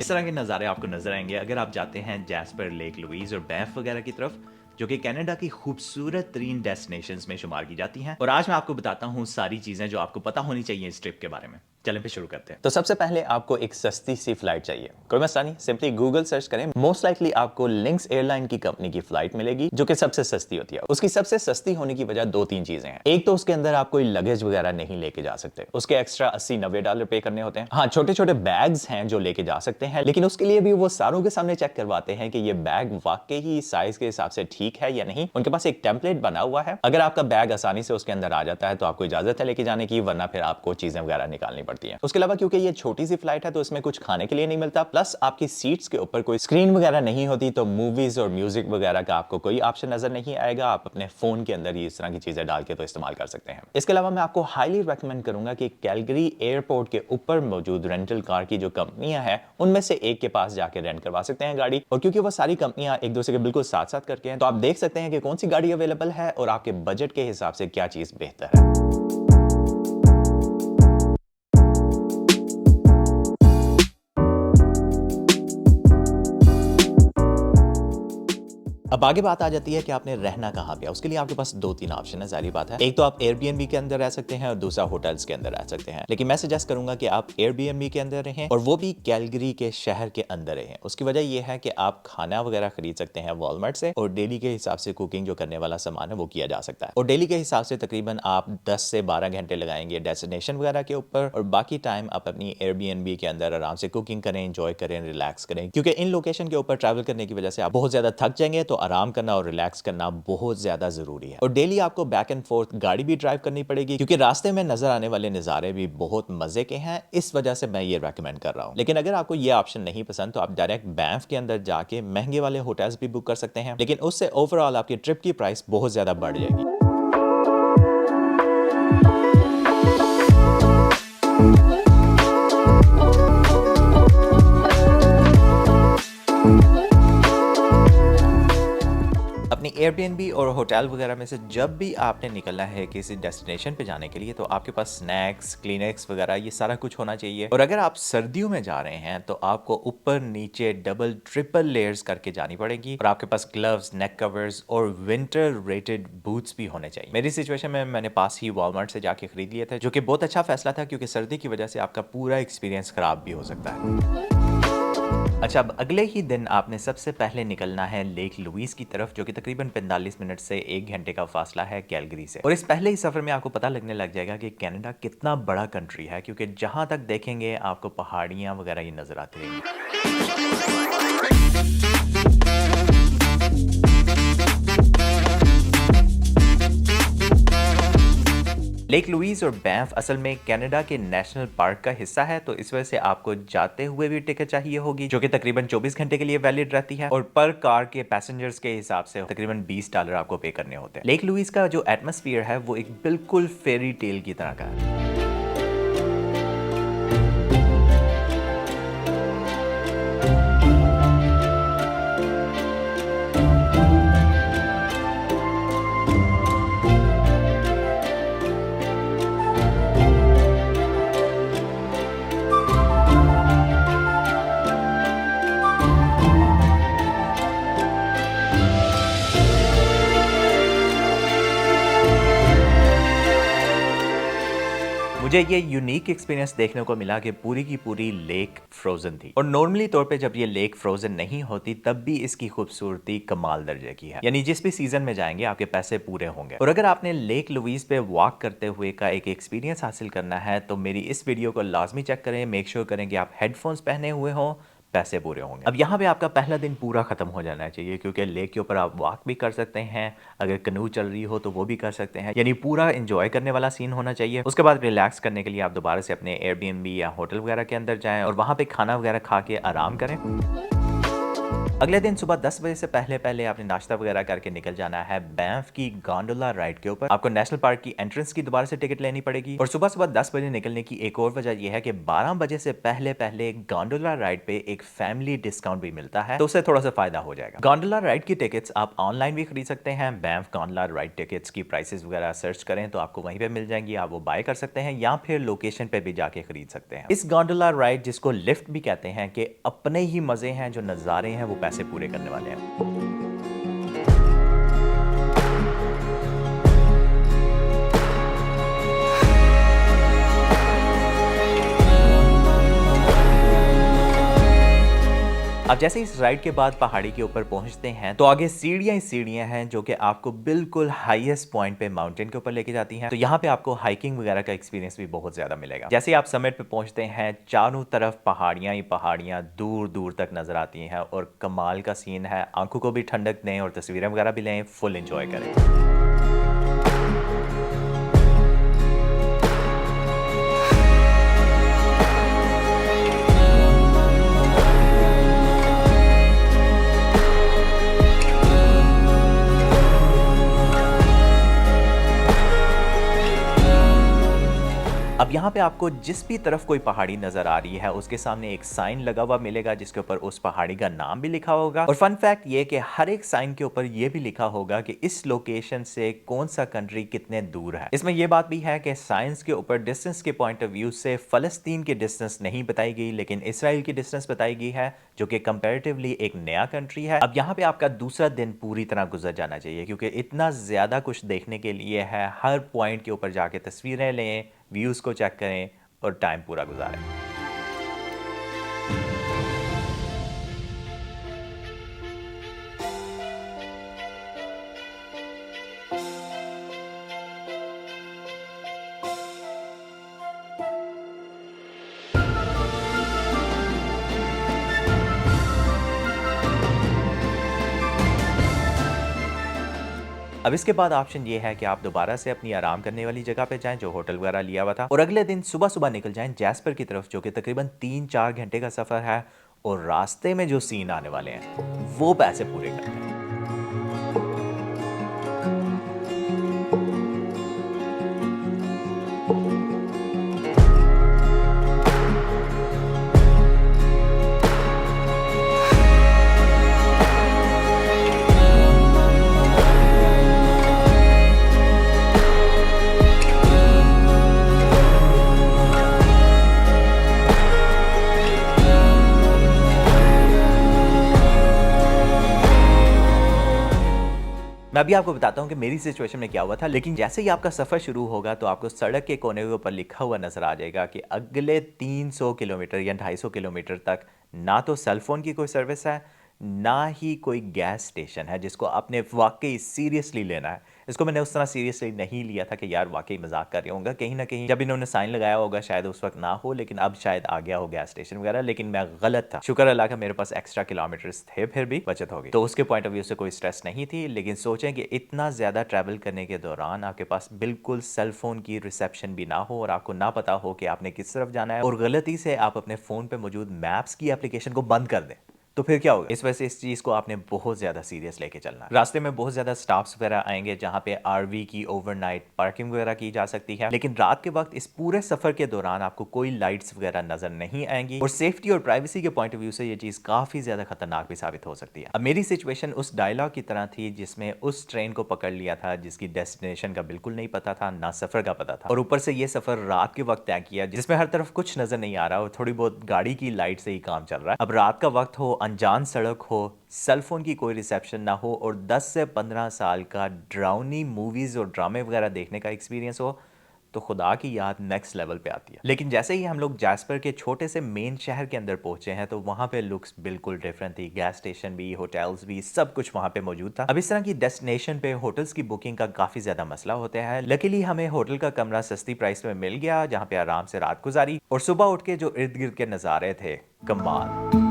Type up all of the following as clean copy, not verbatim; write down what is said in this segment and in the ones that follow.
इस तरह के नज़ारे आपको नजर आएंगे अगर आप जाते हैं जैस्पर, लेक लुईस और बैंफ वगैरह की तरफ, जो कि कनाडा की खूबसूरत तरीन डेस्टिनेशंस में शुमार की जाती हैं। और आज मैं आपको बताता हूँ सारी चीज़ें जो आपको पता होनी चाहिए इस ट्रिप के बारे में। चलें फिर शुरू करते हैं। तो सबसे पहले आपको एक सस्ती सी फ्लाइट चाहिए। कोई मसला नहीं, सिंपली गूगल सर्च करें। मोस्ट लाइकली आपको लिंक्स एयरलाइन की कंपनी की फ्लाइट मिलेगी जो कि सबसे सस्ती होती है। उसकी सबसे सस्ती होने की वजह दो तीन चीजें हैं। एक तो उसके अंदर आप कोई लगेज वगैरह नहीं लेके जा सकते, उसके एक्स्ट्रा $80-90 पे करने होते हैं। हाँ, छोटे छोटे बैग्स हैं जो लेके जा सकते हैं, लेकिन उसके लिए भी वो सारों के सामने चेक करवाते हैं कि ये बैग वाकई ही साइज के हिसाब से ठीक है या नहीं। उनके पास एक टेम्पलेट बना हुआ है, अगर आपका बैग आसानी से उसके अंदर आ जाता है तो आपको इजाजत है लेके जाने की, वरना फिर आपको चीजें वगैरह निकालनी पड़ती है। उसके अलावा क्योंकि ये छोटी सी फ्लाइट है तो इसमें कुछ खाने के लिए नहीं मिलता, प्लस आपकी सीट्स के ऊपर कोई स्क्रीन वगैरह नहीं होती, तो मूवीज और म्यूजिक वगैरह का आपको कोई ऑप्शन नजर नहीं आएगा। आप अपने फोन के अंदर ही इस तरह की चीजें डाल के तो इस्तेमाल कर सकते हैं। इसके अलावा मैं आपको हाईली रेकमेंड करूंगा कि कैलगरी एयरपोर्ट के ऊपर मौजूद रेंटल कार की जो कंपनियां हैं उनमें से एक के पास जाके रेंट करवा सकते हैं गाड़ी। और क्योंकि वो सारी कंपनियां एक दूसरे के बिल्कुल साथ साथ करके हैं, तो आप देख सकते हैं कि कौन सी गाड़ी अवेलेबल है और आपके बजट के हिसाब से क्या चीज बेहतर है। अब आगे बात आ जाती है कि आपने रहना कहाँ पे है। उसके लिए आपके पास दो तीन ऑप्शन है, जारी बात है। एक तो आप एयरबीएनबी के अंदर रह सकते हैं और दूसरा होटल्स के अंदर रह सकते हैं, लेकिन मैं सजेस्ट करूंगा कि आप एयरबीएनबी के अंदर रहें और वो भी कैलगरी के शहर के अंदर रहें। उसकी वजह यह है कि आप खाना वगैरह खरीद सकते हैं वॉलमार्ट से और डेली के हिसाब से कुकिंग जो करने वाला सामान है वो किया जा सकता है। और डेली के हिसाब से तकरीबन आप 10 से 12 घंटे लगाएंगे डेस्टिनेशन वगैरह के ऊपर, और बाकी टाइम आप अपनी एयरबीएनबी के अंदर आराम से कुकिंग करें, एंजॉय करें, रिलैक्स करें। क्योंकि इन लोकेशन के ऊपर ट्रैवल करने की वजह से आप बहुत ज्यादा थक जाएंगे, तो आराम करना और रिलैक्स करना बहुत ज्यादा जरूरी है। और डेली आपको बैक एंड फोर्थ गाड़ी भी ड्राइव करनी पड़ेगी, क्योंकि रास्ते में नजर आने वाले नजारे भी बहुत मजे के हैं। इस वजह से मैं ये रेकमेंड कर रहा हूं। लेकिन अगर आपको ये ऑप्शन नहीं पसंद तो आप डायरेक्ट बैंफ के अंदर जाके महंगे वाले होटल्स भी बुक कर सकते हैं, लेकिन उससे ओवरऑल आपकी ट्रिप की प्राइस बहुत ज्यादा बढ़ जाएगी। अपनी एयरबीएनबी और होटल वगैरह में से जब भी आपने निकलना है किसी डेस्टिनेशन पे जाने के लिए, तो आपके पास स्नैक्स, क्लिनिक्स वगैरह ये सारा कुछ होना चाहिए। और अगर आप सर्दियों में जा रहे हैं तो आपको ऊपर नीचे डबल ट्रिपल लेयर्स करके जानी पड़ेगी, और आपके पास ग्लव्स, नेक कवर्स और विंटर रेटेड बूट्स भी होने चाहिए। मेरी सिचुएशन में मैंने पास ही वॉलमार्ट से जाके खरीद लिए थे, जो कि बहुत अच्छा फैसला था, क्योंकि सर्दी की वजह से आपका पूरा एक्सपीरियंस खराब भी हो सकता है। अच्छा, अब अगले ही दिन आपने सबसे पहले निकलना है लेक लुईस की तरफ, जो कि तकरीबन 45 मिनट से 1 घंटे का फासला है कैलगरी से। और इस पहले ही सफर में आपको पता लगने लग जाएगा कि कनाडा कितना बड़ा कंट्री है, क्योंकि जहां तक देखेंगे आपको पहाड़ियां वगैरह ये नजर आती रहेंगी। लेक लुईस और बैंफ असल में कनाडा के नेशनल पार्क का हिस्सा है, तो इस वजह से आपको जाते हुए भी टिकट चाहिए होगी, जो कि तकरीबन 24 घंटे के लिए वैलिड रहती है, और पर कार के पैसेंजर्स के हिसाब से तकरीबन $20 आपको पे करने होते हैं। लेक लुईस का जो एटमॉस्फेयर है वो एक बिल्कुल फेरी टेल की तरह का है। मुझे ये यूनिक एक्सपीरियंस देखने को मिला कि पूरी की पूरी लेक फ्रोजन थी, और नॉर्मली तौर पे जब ये लेक फ्रोजन नहीं होती तब भी इसकी खूबसूरती कमाल दर्जे की है। यानी जिस भी सीजन में जाएंगे आपके पैसे पूरे होंगे। और अगर आपने लेक लुईस पे वॉक करते हुए का एक एक्सपीरियंस हासिल करना है तो मेरी इस वीडियो को लाजमी चेक करें। मेक श्योर करें कि आप हेडफोन्स पहने हुए हों, पैसे पूरे होंगे। अब यहाँ पे आपका पहला दिन पूरा खत्म हो जाना चाहिए, क्योंकि लेक के ऊपर आप वॉक भी कर सकते हैं, अगर कनू चल रही हो तो वो भी कर सकते हैं। यानी पूरा एंजॉय करने वाला सीन होना चाहिए। उसके बाद रिलैक्स करने के लिए आप दोबारा से अपने एयरबीएनबी या होटल वगैरह के अंदर जाएं और वहाँ पे खाना वगैरह खा के आराम करें। अगले दिन सुबह 10 बजे से पहले पहले आपने नाश्ता वगैरह करके निकल जाना है बैंफ की गोंडोला राइड के ऊपर। आपको नेशनल पार्क की एंट्रेंस की दोबारा से टिकट लेनी पड़ेगी। और सुबह सुबह 10 बजे निकलने की एक और वजह यह है कि 12 बजे से पहले पहले गोंडोला राइड पे एक फैमिली डिस्काउंट भी मिलता है, तो उससे थोड़ा सा फायदा हो जाएगा। गोंडोला राइड की टिकट्स आप ऑनलाइन भी खरीद सकते हैं। बैंफ गोंडोला राइड टिकट्स की प्राइसेस वगैरह सर्च करें तो आपको वहीं पे मिल जाएंगी, आप वो बाय कर सकते हैं या फिर लोकेशन पे भी जाके खरीद सकते हैं। इस गोंडोला राइड, जिसको लिफ्ट भी कहते हैं, कि अपने ही मजे हैं, जो नज़ारे हैं वो पैसे पूरे करने वाले हैं। अब जैसे इस राइड के बाद पहाड़ी के ऊपर पहुंचते हैं तो आगे सीढ़ियां ही सीढ़ियां हैं जो कि आपको बिल्कुल हाईएस्ट पॉइंट पे माउंटेन के ऊपर लेके जाती हैं। तो यहाँ पे आपको हाइकिंग वगैरह का एक्सपीरियंस भी बहुत ज्यादा मिलेगा। जैसे ही आप समिट पे पहुंचते हैं, चारों तरफ पहाड़ियां ही पहाड़ियां दूर दूर तक नजर आती हैं और कमाल का सीन है। आंखों को भी ठंडक दें और तस्वीरें वगैरह भी लें, फुल एंजॉय करें। अब यहाँ पे आपको जिस भी तरफ कोई पहाड़ी नजर आ रही है उसके सामने एक साइन लगा हुआ मिलेगा जिसके ऊपर उस पहाड़ी का नाम भी लिखा होगा। और फन फैक्ट ये कि हर एक साइन के ऊपर ये भी लिखा होगा कि इस लोकेशन से कौन सा कंट्री कितने दूर है। इसमें यह बात भी है कि साइंस के ऊपर डिस्टेंस के पॉइंट ऑफ व्यू से फलस्तीन की डिस्टेंस नहीं बताई गई, लेकिन इसराइल की डिस्टेंस बताई गई है, जो कि कंपैरेटिवली एक नया कंट्री है। अब यहाँ पे आपका दूसरा दिन पूरी तरह गुजर जाना चाहिए क्योंकि इतना ज्यादा कुछ देखने के लिए है। हर पॉइंट के ऊपर जाके तस्वीरें लें, व्यूज को चेक करें और टाइम पूरा गुजारें। अब इसके बाद ऑप्शन ये है कि आप दोबारा से अपनी आराम करने वाली जगह पे जाएं जो होटल वगैरह लिया हुआ था, और अगले दिन सुबह सुबह निकल जाएं जैस्पर की तरफ, जो कि तकरीबन 3-4 घंटे का सफर है। और रास्ते में जो सीन आने वाले हैं वो पैसे पूरे करते हैं। मैं अभी आपको बताता हूँ कि मेरी सिचुएशन में क्या हुआ था। लेकिन जैसे ही आपका सफ़र शुरू होगा तो आपको सड़क के कोने के ऊपर लिखा हुआ नजर आ जाएगा कि अगले 300 किलोमीटर या 250 किलोमीटर तक ना तो सेल फोन की कोई सर्विस है, ना ही कोई गैस स्टेशन है जिसको आपने वाकई सीरियसली लेना है। इसको मैंने उस तरह सीरियसली नहीं लिया था कि यार वाकई मजाक कर रहे होंगे। कहीं ना कहीं जब इन्होंने साइन लगाया होगा शायद उस वक्त ना हो, लेकिन अब शायद आ गया हो गैस स्टेशन वगैरह। लेकिन मैं गलत था। शुक्र अल्लाह का मेरे पास एक्स्ट्रा किलोमीटर्स थे, फिर भी बचत हो गई। तो उसके पॉइंट ऑफ व्यू से कोई स्ट्रेस नहीं थी। लेकिन सोचें कि इतना ज़्यादा ट्रैवल करने के दौरान आपके पास बिल्कुल सेल फोन की रिसेप्शन भी ना हो और आपको ना पता हो कि आपने किस तरफ जाना है, और गलती से आप अपने फ़ोन पर मौजूद मैप्स की एप्लीकेशन को बंद कर दें, तो फिर क्या होगा। इस वजह से इस चीज़ को आपने बहुत ज़्यादा सीरियस लेके चलना है। रास्ते में बहुत ज़्यादा स्टॉप्स वगैरह आएंगे जहाँ पे आरवी की ओवरनाइट पार्किंग वगैरह की जा सकती है। लेकिन रात के वक्त इस पूरे सफ़र के दौरान आपको कोई लाइट्स वगैरह नज़र नहीं आएंगी, और सेफ्टी और प्राइवेसी के पॉइंट ऑफ व्यू से ये चीज़ काफ़ी ज़्यादा खतरनाक भी साबित हो सकती है। अब मेरी सिचुएशन उस डायलॉग की तरह थी जिसमें उस ट्रेन को पकड़ लिया था जिसकी डेस्टिनेशन का बिल्कुल नहीं पता था, ना सफ़र का पता था, और ऊपर से ये सफ़र रात के वक्त तय किया जिसमें हर तरफ कुछ नज़र नहीं आ रहा और थोड़ी बहुत गाड़ी की लाइट से ही काम चल रहा है। अब रात का वक्त हो, अनजान सड़क हो, सेल फोन की कोई रिसेप्शन ना हो, और 10 से 15 साल का ड्राउनी मूवीज और ड्रामे वगैरह देखने का एक्सपीरियंस हो, तो खुदा की याद नेक्स्ट लेवल पे आती है। लेकिन जैसे ही हम लोग जैस्पर के छोटे से मेन शहर के अंदर पहुंचे हैं तो वहां पे लुक्स बिल्कुल डिफरेंट थी। गैस स्टेशन भी, होटल्स भी, सब कुछ वहां पे मौजूद था। अब इस तरह की डेस्टिनेशन पे होटल्स की बुकिंग का काफी ज्यादा मसला होता है। लकीली हमें होटल का कमरा सस्ती प्राइस में मिल गया जहाँ पे आराम से रात गुजारी, और सुबह उठ के जो इर्द गिर्द के नज़ारे थे कमाल।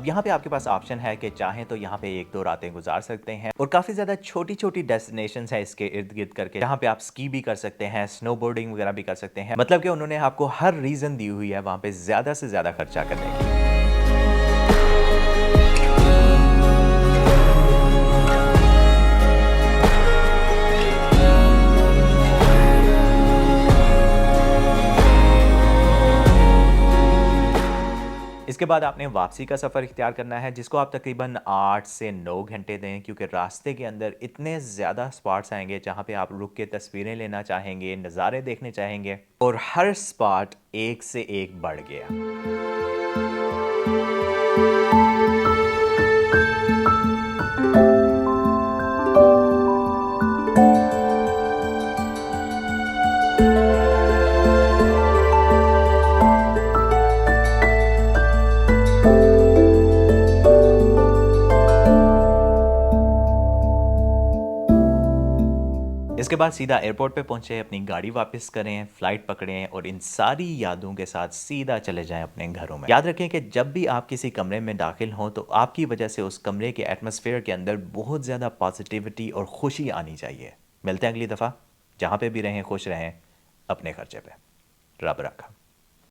यहाँ पे आपके पास ऑप्शन है कि चाहें तो यहाँ पे 1-2 रातें गुजार सकते हैं और काफ़ी ज़्यादा छोटी-छोटी डेस्टिनेशंस है इसके इर्द-गिर्द करके, जहाँ पे आप स्की भी कर सकते हैं, स्नोबोर्डिंग वगैरह भी कर सकते हैं। मतलब कि उन्होंने आपको हर रीज़न दी हुई है वहाँ पे ज़्यादा से ज़्यादा खर्चा करने की। इसके बाद आपने वापसी का सफ़र इख्तियार करना है, जिसको आप तकरीबन 8 से 9 घंटे दें, क्योंकि रास्ते के अंदर इतने ज़्यादा स्पॉट्स आएंगे जहाँ पे आप रुक के तस्वीरें लेना चाहेंगे, नज़ारे देखने चाहेंगे, और हर स्पॉट एक से एक बढ़ गया। इसके बाद सीधा एयरपोर्ट पे पहुंचे, अपनी गाड़ी वापस करें, फ्लाइट पकड़ें और इन सारी यादों के साथ सीधा चले जाएं अपने घरों में। याद रखें कि जब भी आप किसी कमरे में दाखिल हों तो आपकी वजह से उस कमरे के एटमॉस्फेयर के अंदर बहुत ज़्यादा पॉजिटिविटी और खुशी आनी चाहिए। मिलते हैं अगली दफ़ा। जहाँ पे भी रहें खुश रहें, अपने खर्चे पे। रब रखा।